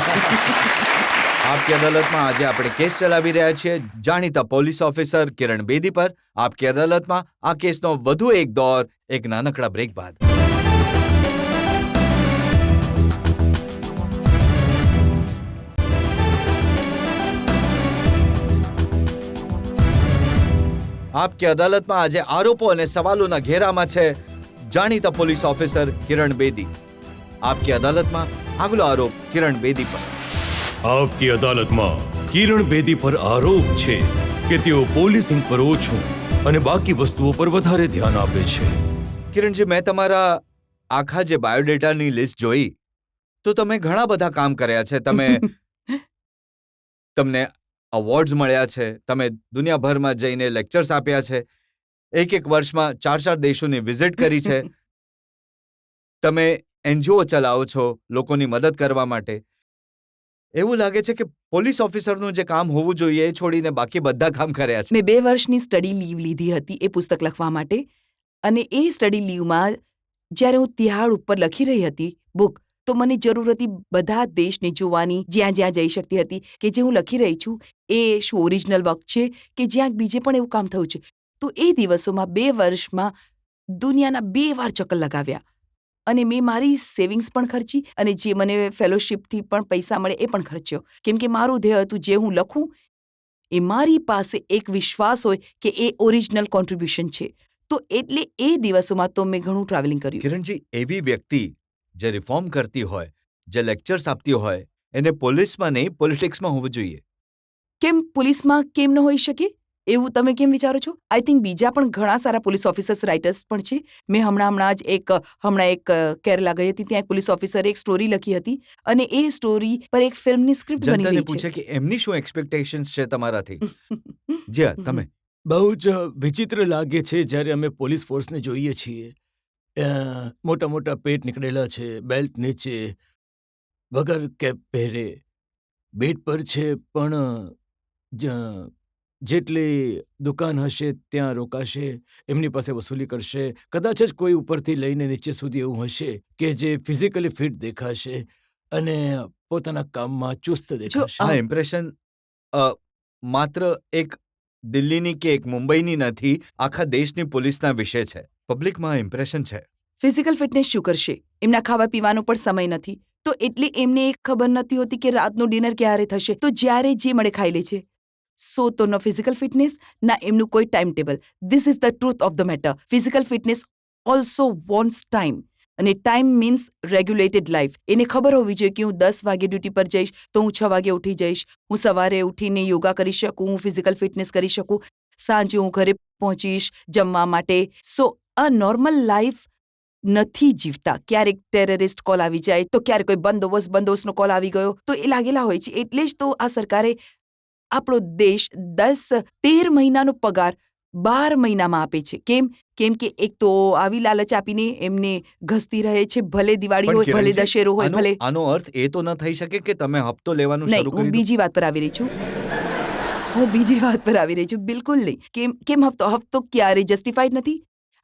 આપકી અદાલતમાં આજે આપણે કેસ ચલાવી રહ્યા છીએ જાણીતા પોલીસ ઓફિસર કિરણ બેદી પર. આપકી અદાલતમાં આ કેસનો વધુ એક દોર એક નાનકડા બ્રેક બાદ. આપકી અદાલતમાં આજે આરોપો અને સવાલોના ઘેરામાં છે જાણીતા પોલીસ ઓફિસર કિરણ બેદી. આપકી અદાલતમાં આગલો આરોપ કિરણ બેદી પર. આપકી અદાલતમાં કિરણ બેદી પર આરોપ છે કે તેઓ પોલીસિંગ પર ઓછું અને બાકી વસ્તુઓ પર વધારે ધ્યાન આપે છે. કિરણજી, મેં તમારા આખા જે બાયોડેટાની લિસ્ટ જોઈ તો તમે ઘણા બધા કામ કર્યા છે. તમને અવોર્ડ્સ મળ્યા છે, તમે દુનિયાભરમાં જઈને લેક્ચર્સ આપ્યા છે, એક વર્ષમાં 4 દેશોની વિઝિટ કરી છે, તમે NGO ચલાવો છો લોકોની મદદ કરવા માટે. એવું લાગે છે કે પોલીસ ઓફિસરનું જે કામ હોવું જોઈએ એ છોડીને બાકી બધા કામ કર્યા છે. મેં 2 વર્ષની સ્ટડી લીવ લીધી હતી એ પુસ્તક લખવા માટે. અને એ સ્ટડી લીવમાં જ્યારે હું તિહાડ ઉપર લખી રહી હતી બુક, તો મને જરૂર હતી બધા દેશને જોવાની, જ્યાં જ્યાં જઈ શકતી હતી કે જે હું લખી રહી છું એ શું ઓરિજિનલ વર્ક છે કે જ્યાં બીજે પણ એવું કામ થયું છે. તો એ દિવસોમાં 2 વર્ષમાં દુનિયાના 2 વાર ચક્કર લગાવ્યા. અને મેં મારી સેવિંગ્સ પણ ખર્ચી અને જે મને ફેલોશિપથી પણ પૈસા મળે એ પણ ખર્ચ્યો. કેમ કે મારું ધ્યેય હતું જે હું લખું એ મારી પાસે એક વિશ્વાસ હોય કે એ ઓરિજિનલ કોન્ટ્રીબ્યુશન છે. તો એટલે એ દિવસોમાં તો મેં ઘણું ટ્રાવેલિંગ કર્યું. કિરણજી, એવી વ્યક્તિ જે રિફોર્મ કરતી હોય, જે લેક્ચર્સ આપતી હોય, એને પોલીસમાં નહીં પોલિટિક્સમાં હોવું જોઈએ. કેમ પોલીસમાં કેમ ન હોઈ શકે એવું તમે કેમ વિચારો છો? આઈ થિંક બીજા પણ ઘણા સારા પોલીસ ઓફિસર્સ, રાઇટર્સ પણ છે. મેં હમણાં જ એક કેરલા ગઈ હતી, ત્યાં એક પોલીસ ઓફિસરે એક સ્ટોરી લખી હતી અને એ સ્ટોરી પર એક ફિલ્મની સ્ક્રિપ્ટ બની જનતાને રહી પૂછે છે. કે એમની શું એક્સપેક્ટેશન્સ છે તમારાથી. જી હા, તમે. બહુ જ વિચિત્ર લાગે છે જ્યારે અમે પોલીસ ફોર્સને જોઈએ છીએ. મોટા મોટા પેટ નીકળેલા છે, બેલ્ટ નીચે, વગર કેપ પહેરે, બેટ પર છે પણ જેટલી દુકાન હશે ત્યાં રોકાશે, એમની પાસે વસૂલી કરશે. કદાચ જ કોઈ ઉપરથી લઈને નીચે સુધી એવું હશે કે જે ફિઝિકલી ફિટ દેખાશે અને પોતાના કામમાં ચુસ્ત દેખાશે. આ ઇમ્પ્રેશન માત્ર એક દિલ્હીની કે એક મુંબઈની નથી, આખા દેશની પોલીસના વિશે છે. પબ્લિકમાં આ ઇમ્પ્રેશન છે. ફિઝિકલ ફિટનેસ શું કરશે? એમના ખાવા પીવાનો પણ સમય નથી. તો એટલે એમને એક ખબર નથી હોતી કે રાતનું ડિનર ક્યારે થશે. તો જ્યારે જે મળે ખાઈ લે છે. સો તો ન ફિઝિકલ ફિટનેસ ના એમનું કોઈ time table. This is the truth of the matter. Physical fitness also wants time. અને ટાઈમ મીન્સ રેગ્યુલેટેડ લાઈફ. એને ખબર હોવી જોઈએ કે હું 10 વાગે ડ્યુટી પર જઈશ તો હું 6 વાગે ઉઠી જઈશ. હું સવારે ઉઠીને યોગા કરી શકું, હું ફિઝિકલ ફિટનેસ કરી શકું. સાંજે હું ઘરે પહોંચીશ જમવા માટે. સો અ નોર્મલ લાઈફ નથી જીવતા. ક્યારેક ટેરરિસ્ટ કોલ આવી જાય તો ક્યારેક કોઈ બંદોબસ્તનો કોલ આવી ગયો તો એ લાગેલા હોય છે. એટલે જ તો આ સરકારે આપણો દેશ 10-13 મહિનાનો પગાર 12 મહિનામાં આપે છે. કેમ? કેમ કે એક તો આવી લાલચ આપીને એમને ઘસતી રહે છે, ભલે દિવાળી પણ હોય, ભલે કિરણજી, દશેરો હોય, ભલે આનો અર્થ એ તો ન થઈ શકે કે તમે હપ્તો લેવાનું નહીં. શરૂ હું કરી દો. બીજી વાત પર આવી રહી છું. હું બીજી વાત પર આવી રહી છું. બિલકુલ નહીં. કેમ હપ્તો ક્યારે જસ્ટિફાઈડ નથી?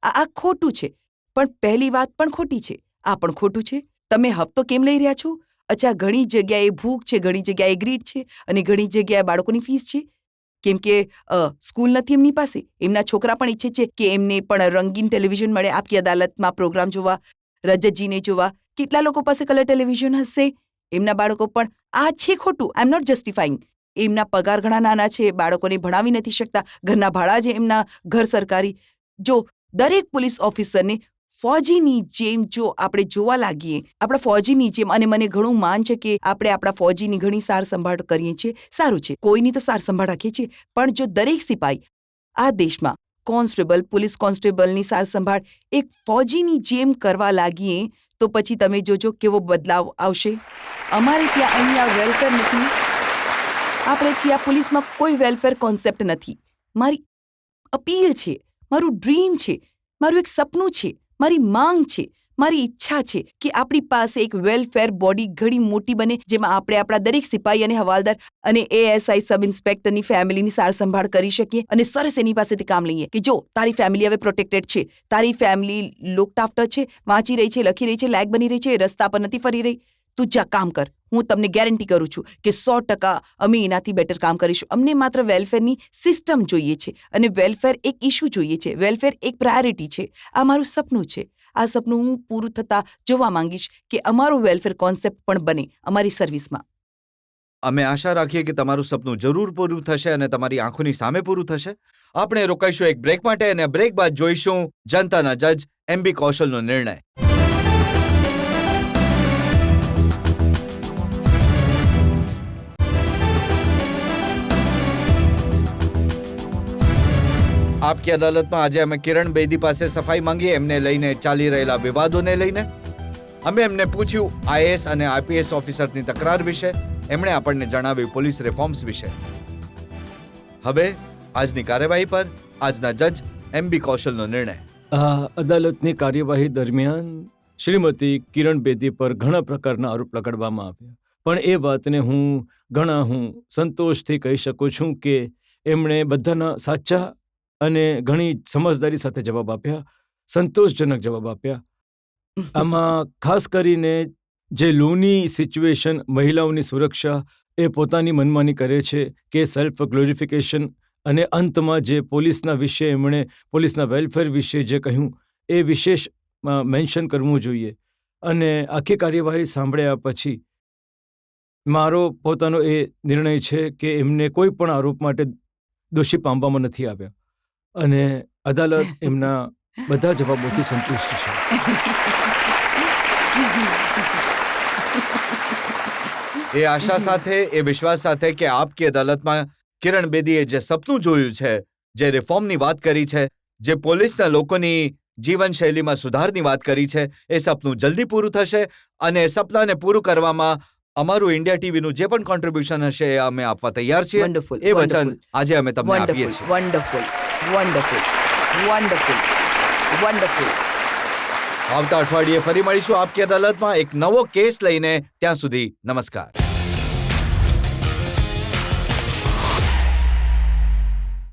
આ ખોટું છે. પણ પહેલી વાત પણ ખોટી છે. આ પણ ખોટું છે. તમે હપ્તો કેમ લઈ રહ્યા છો? અચ્છા, ઘણી જગ્યાએ ભૂખ છે, ઘણી જગ્યાએ ગ્રીડ છે અને ઘણી જગ્યાએ બાળકોની ફીસ છે. કેમ કે સ્કૂલ નથી એમની પાસે. એમના છોકરા પણ ઈચ્છે છે કે એમને પણ રંગીન ટેલિવિઝન મળે, આપકી અદાલતમાં પ્રોગ્રામ જોવા, રજતજીને જોવા. કેટલા લોકો પાસે કલર ટેલિવિઝન હશે? એમના બાળકો પણ. આ છે ખોટું. આઈ એમ નોટ જસ્ટિફાઈંગ. એમના પગાર ઘણા નાના છે, બાળકોને ભણાવી નથી શકતા, ઘરના ભાડા છે એમના ઘર સરકારી. જો દરેક પોલીસ ઓફિસરને ફોજીની જેમ જો આપણે જોવા લાગીએ, આપણા ફોજીની જેમ, અને મને ઘણું માન છે કે આપણે આપણા ફોજીની ઘણી સાર સંભાળ કરીએ છીએ, સારું છે, કોઈની તો સાર સંભાળ રાખીએ છીએ, પણ જો દરેક સિપાઈ આ દેશમાં કોન્સ્ટેબલ, પોલીસ કોન્સ્ટેબલની સાર સંભાળ એક ફોજીની જેમ કરવા લાગીએ તો પછી તમે જોજો કેવો બદલાવ આવશે. અમારે ત્યાં અહીંયા વેલફેર નથી. આપણે ત્યાં પોલીસમાં કોઈ વેલફેર કોન્સેપ્ટ નથી. મારી અપીલ છે, મારું ડ્રીમ છે, મારું એક સપનું છે, મારી માંગ છે, મારી ઈચ્છા છે કે આપણી પાસે એક વેલફેર બોડી ઘણી મોટી બને, જેમાં આપણે આપણા દરેક સિપાહી અને હવાલદાર અને એએસઆઈ સબ ઇન્સ્પેક્ટરની ફેમિલીની સાર સંભાળ કરી શકીએ અને સરસ એની પાસેથી કામ લઈએ કે જો તારી ફેમિલી હવે પ્રોટેક્ટેડ છે, તારી ફેમિલી લોકડ આફ્ટર છે, વાંચી રહી છે, લખી રહી છે, લાયક બની રહી છે, રસ્તા પર નથી ફરી રહી. તું જા કામ કર. હું તમને ગેરંટી કરું છું કે 100% અમે એનાથી બેટર કામ કરીશું. અમને માત્ર વેલફેરની સિસ્ટમ જોઈએ છે અને વેલફેર એક ઇશ્યુ જોઈએ છે. વેલફેર એક પ્રાયોરિટી છે. આ મારું સપનું છે. આ સપનું હું પૂરું થતાં જોવા માંગીશ કે અમારો વેલફેર કોન્સેપ્ટ પણ બને અમારી સર્વિસમાં. અમે આશા રાખીએ કે તમારું સપનું જરૂર પૂરું થશે અને તમારી આંખોની સામે પૂરું થશે. આપણે રોકાઈશું એક બ્રેક માટે અને બ્રેક બાદ જોઈશું જનતાના જજ MB કૌશલનો નિર્ણય. આપકી અદાલતમાં આજે અમે કિરણ બેદી પાસે સફાઈ માંગી એમને લઈને ચાલી રહેલા વિવાદોને લઈને. અમે એમને પૂછ્યું IAS અને IPS ઓફિસરની તકરાર વિશે. એમણે આપણને જણાવ્યું પોલીસ રિફોર્મ્સ વિશે. હવે આજની કાર્યવાહી પર આજના જજ MB કૌશલનો નિર્ણય. આ અદાલતની કાર્યવાહી દરમિયાન શ્રીમતી કિરણ બેદી પર ઘણા પ્રકારના આરોપ લગાડવામાં આવ્યા, પણ એ વાતને હું સંતોષથી કહી શકું છું કે એમણે બધાના સાચા અને ઘણી સમજદારી સાથે જવાબ આપ્યા, સંતોષજનક જવાબ આપ્યા. આમાં ખાસ કરીને જે લોની સિચ્યુએશન, મહિલાઓની સુરક્ષા, એ પોતાની મનમાની કરે છે કે સેલ્ફ ગ્લોરિફિકેશન, અને અંતમાં જે પોલીસના વિશે એમણે પોલીસના વેલફેર વિશે જે કહ્યું એ વિશેષ મેન્શન કરવું જોઈએ. અને આખી કાર્યવાહી સાંભળ્યા પછી મારો પોતાનો એ નિર્ણય છે કે એમને કોઈ પણ આરોપ માટે દોષી પામવામાં નથી આવ્યા અને અદાલત એમના બધા જવાબોથી સંતુષ્ટ છે. એ આશા સાથે, એ વિશ્વાસ સાથે કે આપકી અદાલતમાં કિરણ બેદીએ જે સપનું જોયું છે, જે રિફોર્મની વાત કરી છે, જે પોલીસના લોકોની જીવનશૈલીમાં સુધારની વાત કરી છે, એ સપનું જલ્દી પૂરું થશે અને એ સપનાને પૂરું કરવામાં અમારું ઇન્ડિયા ટીવીનું જે પણ કોન્ટ્રીબ્યુશન હશે એ અમે આપવા તૈયાર છીએ. Wonderful, એ વચન wonderful. આજે અમે તમને આપીએ છીએ. વન્ડરફુલ. આવતા અઠવાડિયે ફરી મળીશું આપકી અદાલતમાં એક નવો કેસ લઈને. ત્યાં સુધી નમસ્કાર.